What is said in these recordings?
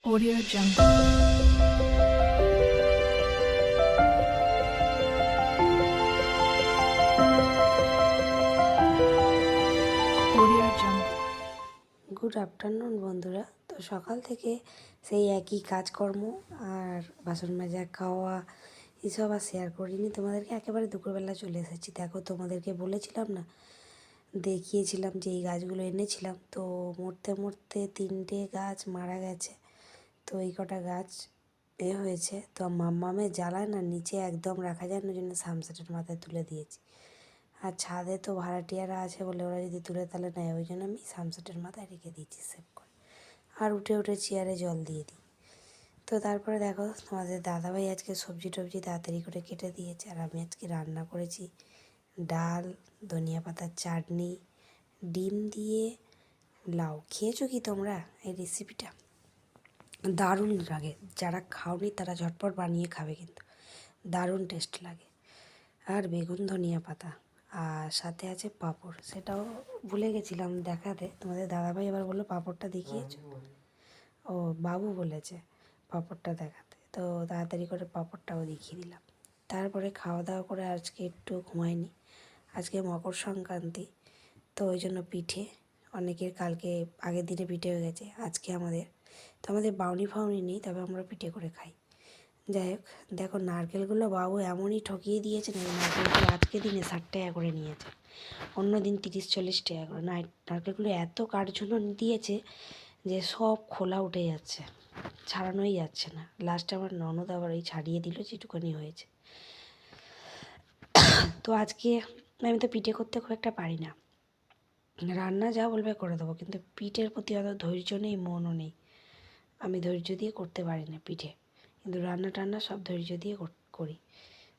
Audio Jungle. Audio Jungle. Good afternoon বন্ধুরা। তো সকাল থেকে সেই একই কাজকর্ম আর বাসন মাজা খাওয়া এসব আর শেয়ার করিনি তোমাদেরকে, একেবারে দুপুরবেলা চলে এসেছি। দেখো তোমাদেরকে বলেছিলাম না, দেখিয়েছিলাম যে এই গাছগুলো এনেছিলাম, তো মরতে মরতে 3টে গাছ মারা গেছে। তো এই কটা গাছ হয়েছে, তো মাম্মামে জ্বালায় না, নিচে একদম রাখা যায় না, ওই জন্য সামসেটের মাথায় তুলে দিয়েছি। আর ছাদে তো ভাড়াটিয়ারা আছে বলে ওরা যদি তুলে তাহলে নেয়, ওই জন্য আমি সামসেটের মাথায় রেখে দিয়েছি সেভ করে। আর উঠে উঠে চেয়ারে জল দিয়ে দিই। তো তারপরে দেখো তোমাদের দাদাভাই আজকে সবজি টবজি তাড়াতাড়ি করে কেটে দিয়েছে, আর আমি আজকে রান্না করেছি ডাল, ধনিয়া পাতার চাটনি, ডিম দিয়ে লাউ। খেয়েছো কি তোমরা এই রেসিপিটা? দারুণ লাগে, যারা খাওনি তারা ঝটপট বানিয়ে খাবে, কিন্তু দারুণ টেস্ট লাগে। আর বেগুন ধনিয়া পাতা, আর সাথে আছে পাঁপড়, সেটাও ভুলে গেছিলাম দেখাতে। তোমাদের দাদাভাই এবার বললো পাঁপড়টা দেখিয়েছো? ও বাবু বলেছে পাঁপড়টা দেখাতে, তো তাড়াতাড়ি করে পাঁপড়টাও দেখিয়ে দিলাম। তারপরে খাওয়া দাওয়া করে আজকে একটু ঘুমাইনি, আজকে মকর সংক্রান্তি, তো ওই জন্য পিঠে, অনেকের কালকে আগের দিনে পিঠে হয়ে গেছে, আজকে আমাদের। তো আমাদের বাউনি ফাউনি নেই, তবে আমরা পিঠে করে খাই। যাই হোক, দেখো নারকেলগুলো বাবু এমনই ঠকিয়ে দিয়েছে না, নারকেলগুলো আজকে দিনে 60 টাকা করে নিয়েছে, অন্য দিন 30-40 টাকা করে। নারকেলগুলো এত কাঠঝুনো দিয়েছে যে সব খোলা উঠে যাচ্ছে, ছাড়ানোই যাচ্ছে না। লাস্টে আমার ননদ আবার এই ছাড়িয়ে দিল যেটুকুনি হয়েছে। তো আজকে আমি তো পিঠে করতে খুব একটা পারি না, রান্না যা বলবে করে দেবো, কিন্তু পিঠের প্রতি অত ধৈর্য নেই, মনও নেই। আমি ধৈর্য দিয়ে করতে পারি না পিঠে, কিন্তু রান্না টান্না সব ধৈর্য দিয়ে করি।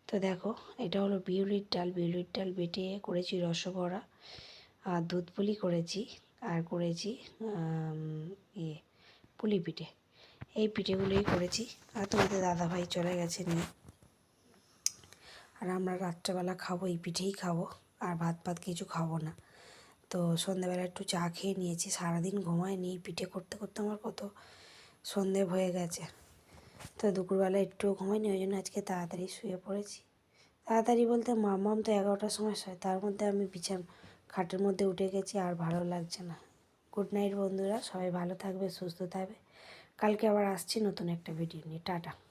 তো দেখো, এটা হলো বিউলির ডাল, বিউলির ডাল বেটে করেছি রসবড়া, আর দুধ পুলি করেছি, আর করেছি পুলি পিঠে। এই পিঠেগুলোই করেছি। আর তোমাদের দাদাভাই চলে গেছে নিয়ে, আর আমরা রাত্রেবেলা খাবো এই পিঠেই খাবো, আর ভাত ভাত কিছু খাবো না। তো সন্ধ্যেবেলা একটু চা খেয়ে নিয়েছি, সারাদিন ঘুমায়নি, এই পিঠে করতে করতে আমার কত সন্ধে হয়ে গেছে। তো দুপুরবেলা একটু ঘুমাইনি, ওই জন্য আজকে তাড়াতাড়ি শুয়ে পড়েছি। তাড়াতাড়ি বলতে মাম্মাম তো 11টার সময় শোয়, তার মধ্যে আমি খাটের মধ্যে উঠে গেছি, আর ভালো লাগছে না। গুড নাইট বন্ধুরা, সবাই ভালো থাকবে, সুস্থ থাকবে। কালকে আবার আসছি নতুন একটা ভিডিও নিয়ে। টাটা।